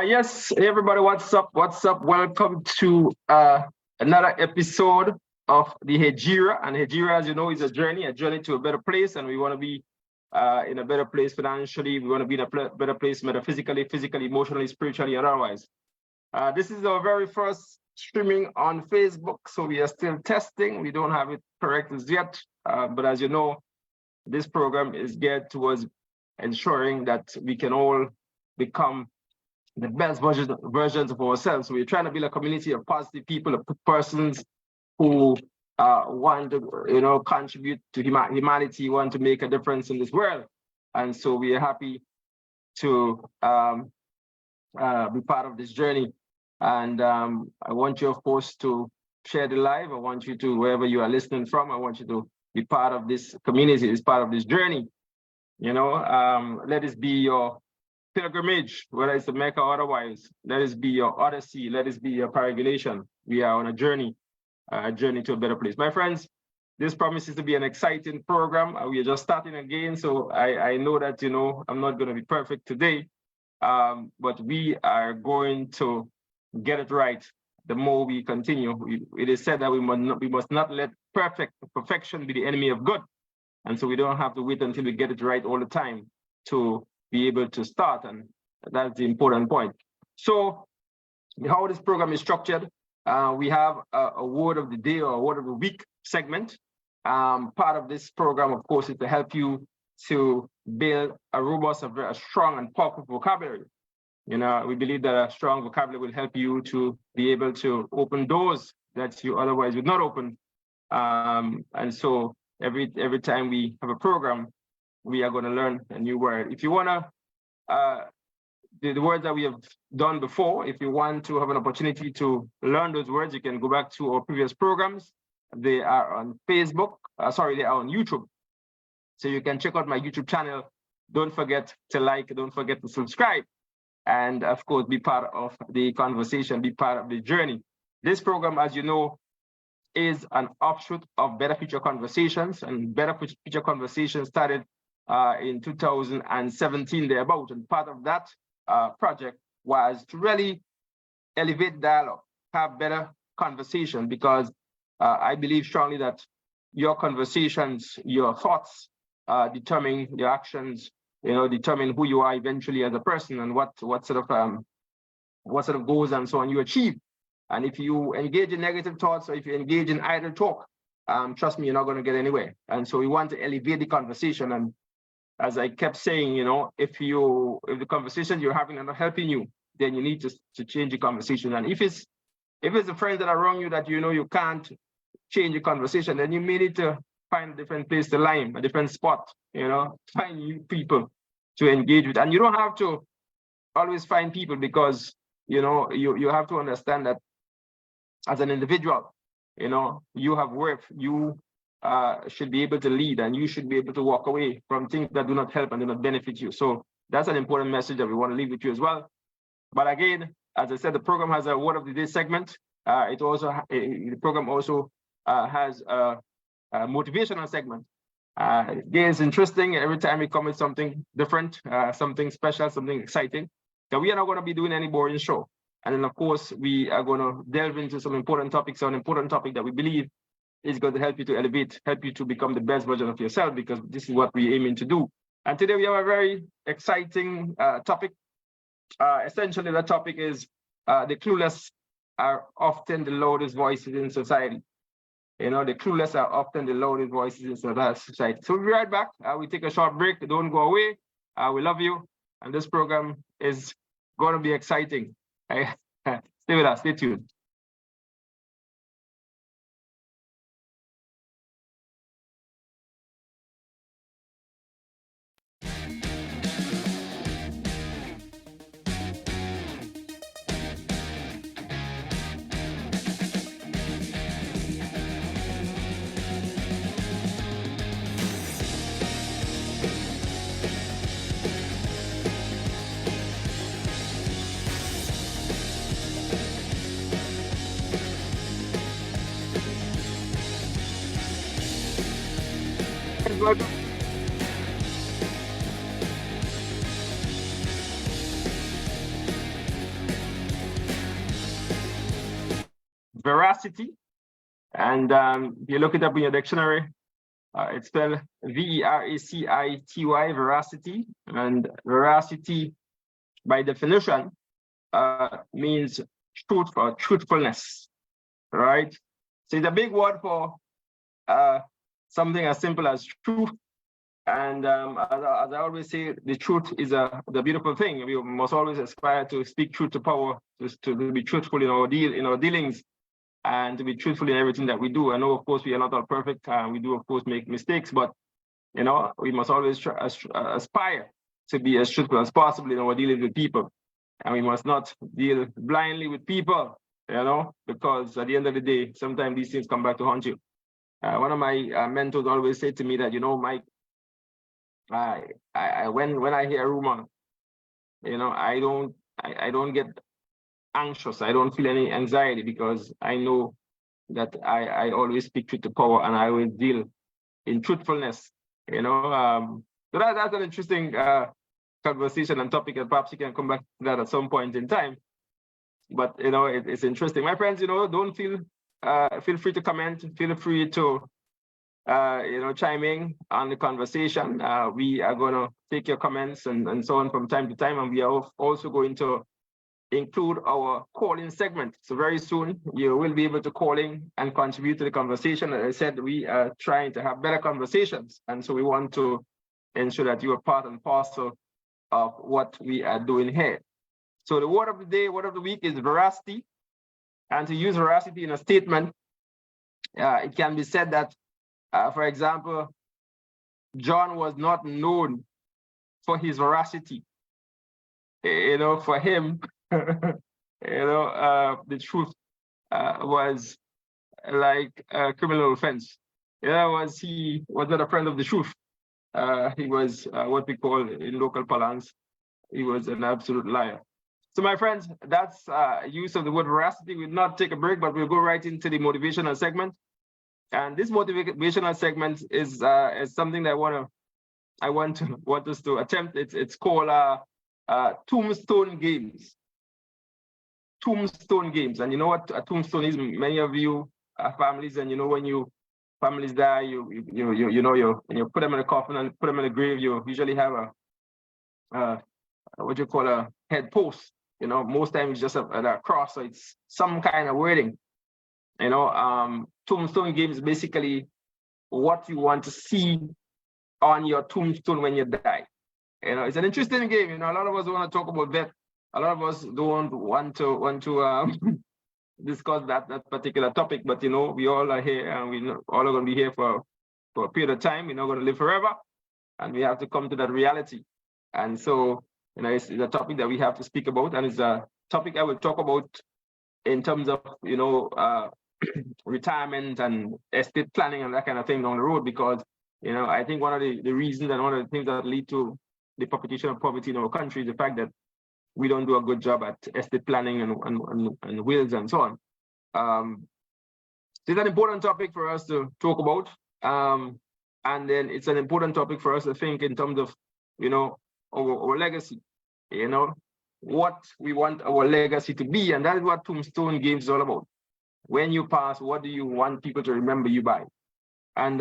Yes, hey everybody, what's up? What's up? Welcome to another episode of the HEGIRA. And HEGIRA, as you know, is a journey to a better place. And we want to be in a better place financially. We want to be in a better place metaphysically, physically, emotionally, spiritually, and otherwise. This is our very first streaming on Facebook. So we are still testing. We don't have it correct as yet. But as you know, this program is geared towards ensuring that we can all become the best versions of ourselves. So we're trying to build a community of positive people, of persons who want to, contribute to humanity, want to make a difference in this world. And so we are happy to be part of this journey. And I want you, of course, to share the live. I want you to, wherever you are listening from, I want you to be part of this community, as part of this journey. Let this be your pilgrimage, whether it's the Mecca or otherwise. Let this be your odyssey. Let this be your peregrination. We are on a journey to a better place. My friends, this promises to be an exciting program. We are just starting again, so I know that, I'm not going to be perfect today, but we are going to get it right the more we continue. It is said that we must not let perfection be the enemy of good. And so we don't have to wait until we get it right all the time to be able to start. And that's the important point. So how this program is structured, we have a word of the day or a word of the week segment. Part of this program, of course, is to help you to build a robust, a strong and powerful vocabulary. We believe that a strong vocabulary will help you to be able to open doors that you otherwise would not open. And so every time we have a program, we are going to learn a new word. If you want to, the words that we have done before, if you want to have an opportunity to learn those words, you can go back to our previous programs. They are on Facebook. They are on YouTube. So you can check out my YouTube channel. Don't forget to like, don't forget to subscribe. And of course, be part of the conversation, be part of the journey. This program, as you know, is an offshoot of Better Future Conversations. And Better Future Conversations started in 2017 thereabout, and part of that project was to really elevate dialogue, have better conversation, because I believe strongly that your conversations, your thoughts determine your actions, determine who you are eventually as a person, and what sort of goals and so on you achieve. And if you engage in negative thoughts, or if you engage in idle talk, trust me, you're not going to get anywhere. And so we want to elevate the conversation. And as I kept saying, if the conversation you're having are not helping you, then you need to change the conversation. And if it's the friends that are around you that you can't change the conversation, then you may need to find a different place to lime, a different spot, find new people to engage with. And you don't have to always find people, because you have to understand that as an individual, you have worth. You should be able to lead, and you should be able to walk away from things that do not help and do not benefit you. So that's an important message that we want to leave with you as well. But again, as I said, the program has a word of the day segment. The program also has a motivational segment. Again, it's interesting. Every time we come with something different, something special, something exciting. So we are not going to be doing any boring show. And then, of course, we are going to delve into some important topics, an important topic that we believe is going to help you to elevate, help you to become the best version of yourself, because this is what we're aiming to do. And today we have a very exciting topic. Essentially, the topic is the clueless are often the loudest voices in society. The clueless are often the loudest voices in society. So we'll be right back. We take a short break. Don't go away. We love you. And this program is going to be exciting. Stay with us. Stay tuned. Welcome. veracity. And you look it up in your dictionary, it's spelled veracity, veracity. And veracity, by definition, means truth or truthfulness, right? So it's a big word for something as simple as truth. And as I always say, the truth is the beautiful thing. We must always aspire to speak truth to power, to be truthful in our dealings, and to be truthful in everything that we do. I know, of course, we are not all perfect. We do, of course, make mistakes, but we must always aspire to be as truthful as possible in our dealings with people. And we must not deal blindly with people, because at the end of the day, sometimes these things come back to haunt you. One of my mentors always said to me that, Mike, when I hear a rumor, I don't get anxious. I don't feel any anxiety because I know that I always speak truth to power and I will deal in truthfulness. So that's an interesting conversation and topic, and perhaps you can come back to that at some point in time. But it's interesting, my friends. Don't feel free to comment. Feel free to chime in on the conversation. We are going to take your comments and so on from time to time, and we are also going to include our call-in segment. So very soon you will be able to call in and contribute to the conversation. As I said, we are trying to have better conversations, and so we want to ensure that you are part and parcel of what we are doing here. So the word of the day, word of the week is veracity. And to use veracity in a statement, it can be said that, for example, John was not known for his veracity. For him, the truth was like a criminal offense. He was not a friend of the truth. He was what we call in local parlance, he was an absolute liar. So my friends, that's use of the word veracity. We'll not take a break, but we'll go right into the motivational segment. And this motivational segment is something that I want us to attempt. It's called tombstone games. Tombstone games. And you know what a tombstone is? Many of you are families, and when families die, you put them in a coffin and put them in a grave. You usually have what you call a head post. Most times it's just a cross, so it's some kind of wording. Tombstone games is basically what you want to see on your tombstone when you die. It's an interesting game. A lot of us want to talk about that. A lot of us don't want to discuss that particular topic, but we all are here, and we all are going to be here for a period of time. We're not going to live forever, and we have to come to that reality. And so, it's a topic that we have to speak about, and it's a topic I will talk about in terms of retirement and estate planning and that kind of thing down the road, because I think one of the reasons and one of the things that lead to the perpetuation of poverty in our country is the fact that we don't do a good job at estate planning and wills and so on. So it's an important topic for us to talk about, and then it's an important topic for us to think in terms of our legacy, what we want our legacy to be, and that is what Tombstone Games is all about. When you pass, what do you want people to remember you by? And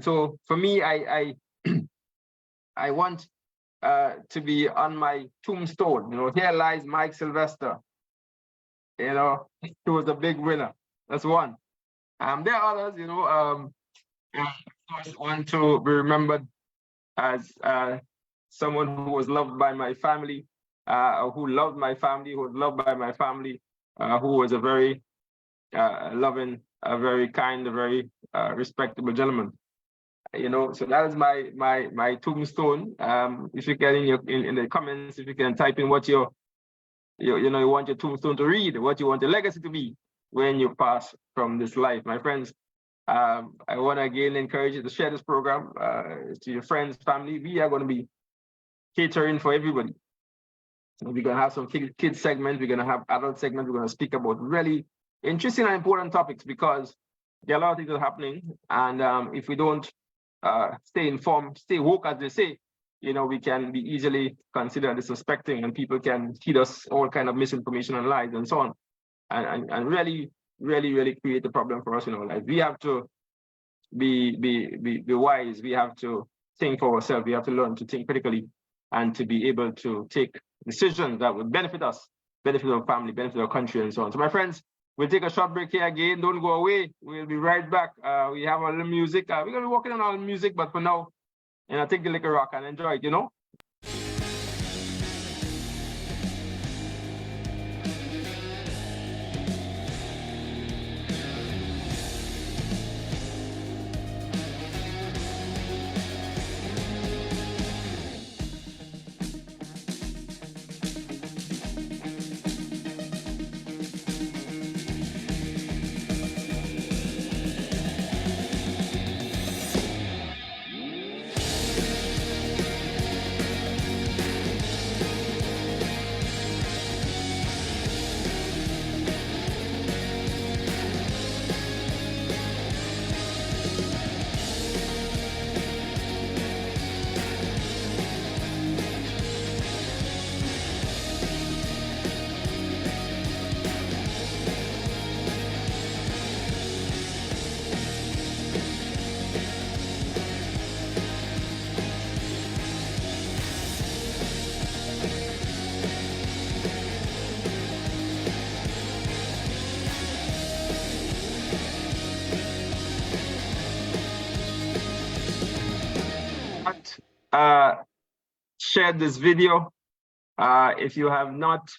so for me, I want to be on my tombstone. Here lies Mike Sylvester. He was a big winner. That's one. There are others. I want to be remembered as someone who was loved by my family, who loved my family, who was loved by my family, who was a very loving, a very kind, a very respectable gentleman. So that is my tombstone. If you can in the comments, if you can type in what you want your tombstone to read, what you want your legacy to be when you pass from this life, my friends. I want to again encourage you to share this program to your friends, family. We are going to be catering for everybody. We're going to have some kids segments. We're going to have adult segments. We're going to speak about really interesting and important topics, because there are a lot of things that are happening. And if we don't stay informed, stay woke, as they say, we can be easily considered disrespecting, and people can feed us all kind of misinformation and lies and so on. And really, really, really create a problem for us in our life. We have to be wise. We have to think for ourselves. We have to learn to think critically and to be able to take decisions that would benefit us, benefit our family, benefit our country, and so on. So, my friends, we'll take a short break here again. Don't go away. We'll be right back. We have a little music. We're going to be working on our music, but for now, take the liquor rock and enjoy it, Share this video. If you have not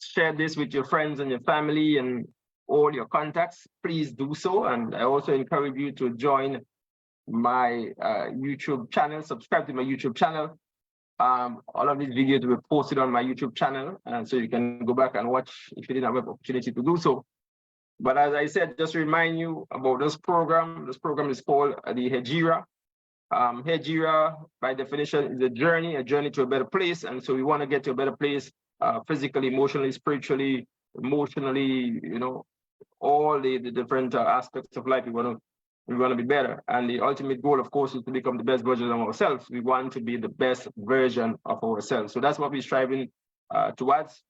shared this with your friends and your family and all your contacts, please do so. And I also encourage you to join my YouTube channel, subscribe to my YouTube channel. All of these videos will be posted on my YouTube channel, and so you can go back and watch if you didn't have an opportunity to do so. But as I said, just remind you about this program. This program is called the HEGIRA. HEGIRA, by definition, is a journey to a better place. And so we want to get to a better place physically, emotionally, spiritually, emotionally, all the different aspects of life. We want to be better. And the ultimate goal, of course, is to become the best version of ourselves. We want to be the best version of ourselves. So that's what we're striving towards.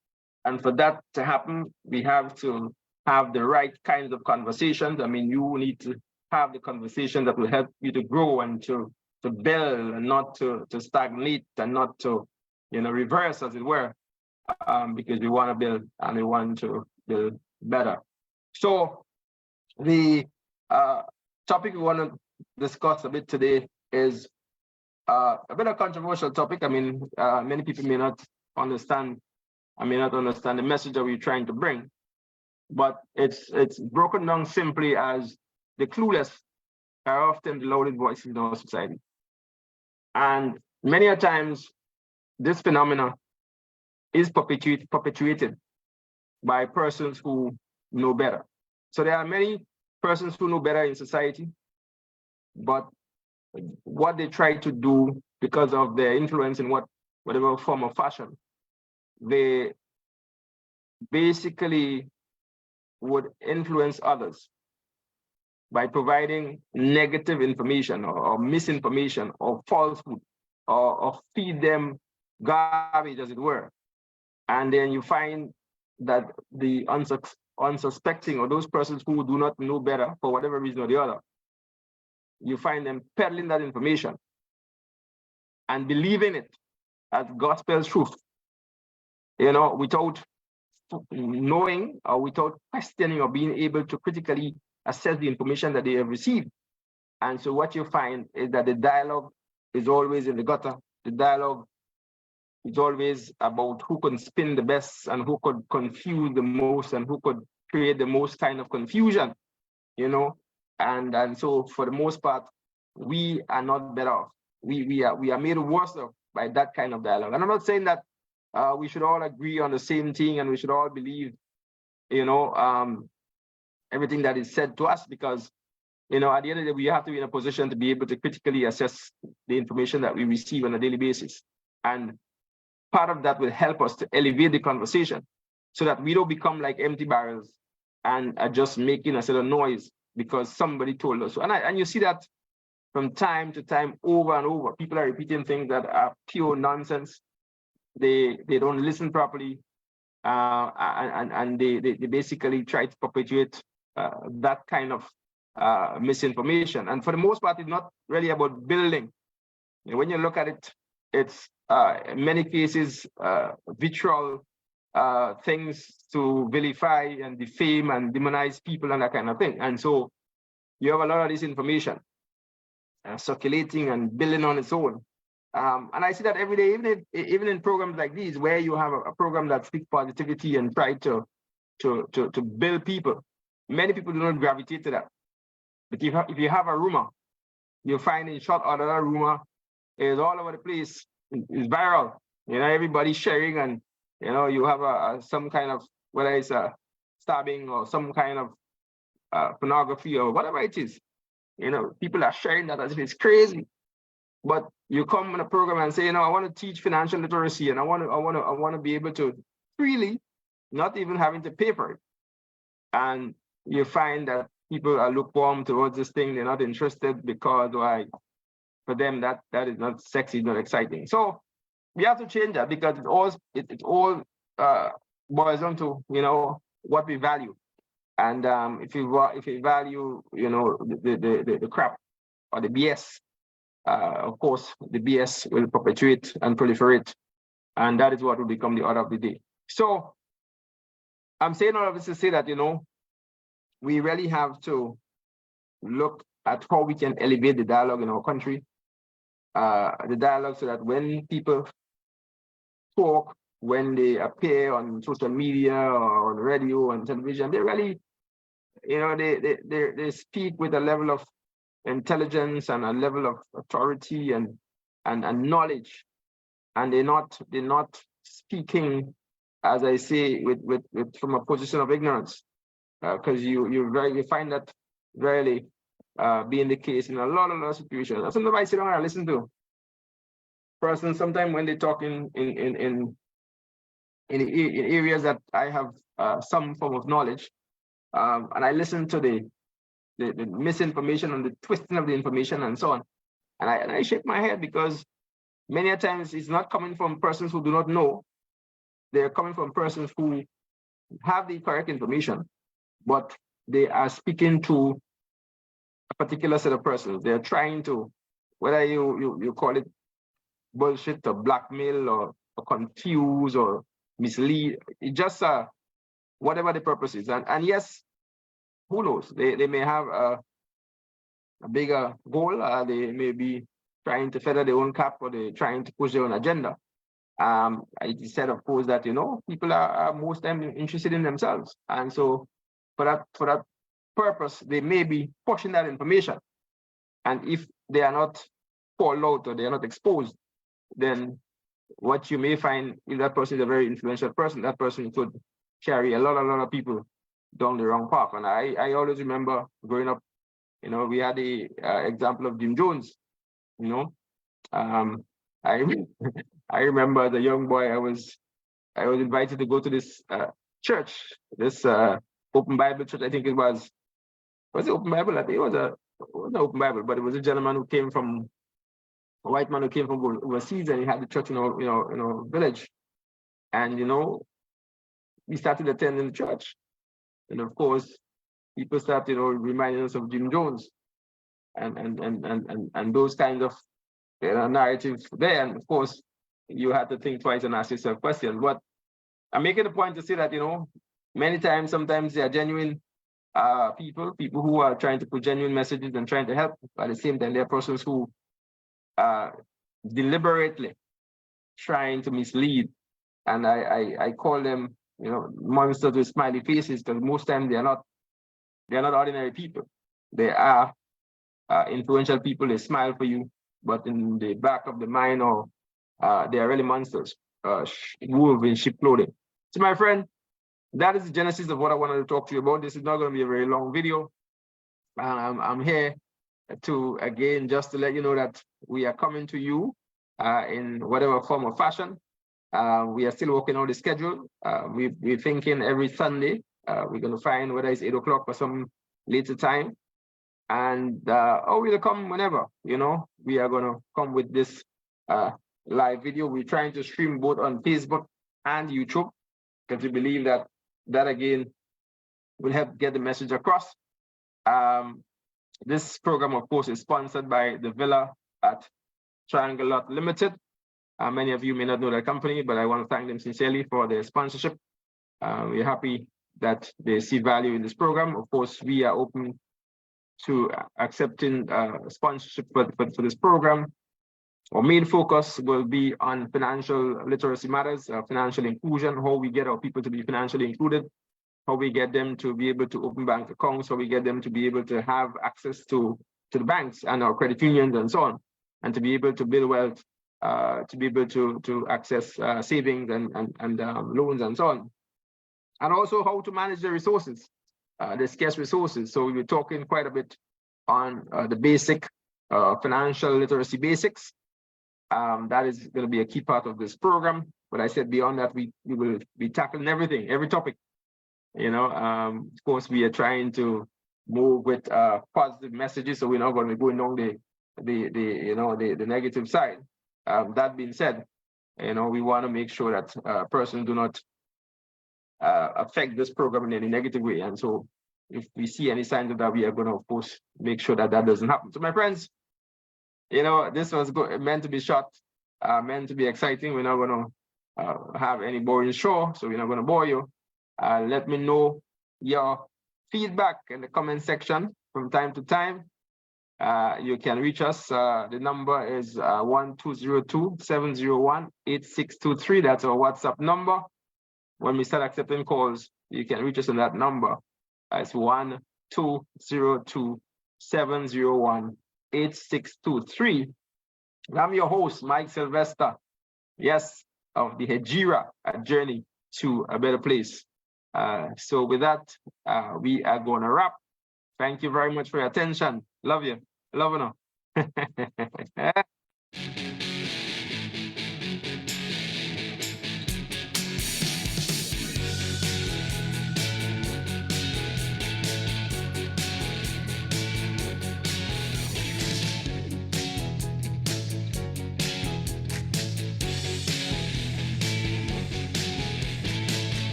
And for that to happen, we have to have the right kinds of conversations. I mean, you need to have the conversation that will help you to grow and to build and not to stagnate and not to, reverse, as it were, because we want to build and we want to build better. So the topic we want to discuss a bit today is a bit of a controversial topic. I mean, many people may not understand the message that we're trying to bring, but it's broken down simply as the clueless are often the loudest voices in our society. And many a times, this phenomena is perpetuated by persons who know better. So there are many persons who know better in society, but what they try to do because of their influence in whatever form of fashion, they basically would influence others by providing negative information or misinformation or falsehood or feed them garbage, as it were. And then you find that the unsuspecting or those persons who do not know better for whatever reason or the other, you find them peddling that information and believing it as gospel truth, without knowing or without questioning or being able to critically assess the information that they have received. And so what you find is that the dialogue is always in the gutter. The dialogue is always about who can spin the best and who could confuse the most and who could create the most kind of confusion, and so for the most part, we are not better off. We are made worse off by that kind of dialogue. And I'm not saying that we should all agree on the same thing and we should all believe, everything that is said to us, because, at the end of the day, we have to be in a position to be able to critically assess the information that we receive on a daily basis. And part of that will help us to elevate the conversation so that we don't become like empty barrels and are just making a sort of noise because somebody told us so. And you see that from time to time, over and over. People are repeating things that are pure nonsense. They don't listen properly. and they basically try to perpetuate that kind of misinformation. And for the most part, it's not really about building. When you look at it, it's in many cases vitriol things to vilify and defame and demonize people and that kind of thing. And so you have a lot of this information circulating and building on its own. And I see that every day, even in programs like these, where you have a program that speaks positivity and try to build people. Many people do not gravitate to that. But if you have a rumor, you find in short order that rumor is all over the place. It's viral. Everybody's sharing, and you have some kind of, whether it's a stabbing or some kind of pornography or whatever it is. People are sharing that as if it's crazy. But you come in a program and say, I want to teach financial literacy, and I want to be able to freely, not even having to pay for it. And you find that people are lukewarm towards this thing. They're not interested because for them that is not sexy, not exciting. So we have to change that, because it all boils down to what we value. And if we value the crap or the BS, of course the BS will perpetuate and proliferate, and that is what will become the order of the day. So I'm saying all of this to say that we really have to look at how we can elevate the dialogue in our country, the dialogue, so that when people talk, when they appear on social media or on radio and television, they really, they speak with a level of intelligence and a level of authority and knowledge, and they're not speaking, as I say, with from a position of ignorance, because you find that rarely being the case in a lot of situations. Sometimes I sit down and I listen to persons sometimes when they talk in areas that I have some form of knowledge, and I listen to the misinformation and the twisting of the information and so on, and I shake my head, because many a times it's not coming from persons who do not know. They're coming from persons who have the correct information, but they are speaking to a particular set of persons. They're trying to, whether you call it bullshit or blackmail or confuse or mislead, it just whatever the purpose is. And yes, who knows? They may have a bigger goal. They may be trying to feather their own cap, or they're trying to push their own agenda. I said, of course, that people are most time interested in themselves, and so for that purpose, they may be pushing that information. And if they are not called out or they are not exposed, then what you may find, if that person is a very influential person, that person could carry a lot of people down the wrong path. And I always remember growing up, we had the example of Jim Jones. I remember as a young boy, I was invited to go to this church, this open Bible church. I think it was it open Bible? I think it was an open Bible, but it was a gentleman who came from, a white man who came from overseas, and he had the church in our village. And we started attending the church, and of course people started reminding us of Jim Jones and those kind of narratives there. And of course you had to think twice and ask yourself questions. But I'm making a point to say that many times, sometimes they are genuine people who are trying to put genuine messages and trying to help. But at the same time, there are persons who deliberately trying to mislead, and I call them monsters with smiley faces, because most times they are not ordinary people. They are influential people. They smile for you, but in the back of the mind, or they are really monsters, wolves in sheep clothing. So my friend, that is the genesis of what I wanted to talk to you about. This is not going to be a very long video. I'm here to, again, just to let you know that we are coming to you in whatever form or fashion. We are still working on the schedule. We're thinking every Sunday, we're going to find whether it's 8 o'clock or some later time. And we'll come whenever, we are going to come with this live video. We're trying to stream both on Facebook and YouTube. because we believe that again will help get the message across. This program, of course, is sponsored by the Villa at Triangle Lot Limited. Many of you may not know that company, but I want to thank them sincerely for their sponsorship. We're happy that they see value in this program. Of course, we are open to accepting sponsorship for this program. Our main focus will be on financial literacy matters, financial inclusion, how we get our people to be financially included, how we get them to be able to open bank accounts, how we get them to be able to have access to the banks and our credit unions and so on, and to be able to build wealth, to be able to access savings and loans and so on. And also how to manage the resources, the scarce resources. So we're talking quite a bit on the basic financial literacy basics. That is going to be a key part of this program. But I said beyond that, we will be tackling everything, every topic. Of course, we are trying to move with positive messages, so we're not going to be going down the negative side. That being said, we want to make sure that persons do not affect this program in any negative way. And so if we see any signs of that, we are going to, of course, make sure that doesn't happen. So my friends, this was meant to be short, meant to be exciting. We're not going to have any boring show, so we're not going to bore you. Let me know your feedback in the comment section from time to time. You can reach us. The number is 1202-701-8623. That's our WhatsApp number. When we start accepting calls, you can reach us on that number. It's 1202-701-8623. I'm your host, Mike Sylvester. Yes, of the HEGIRA, a journey to a better place. So with that, we are going to wrap. Thank you very much for your attention. Love you. Love you.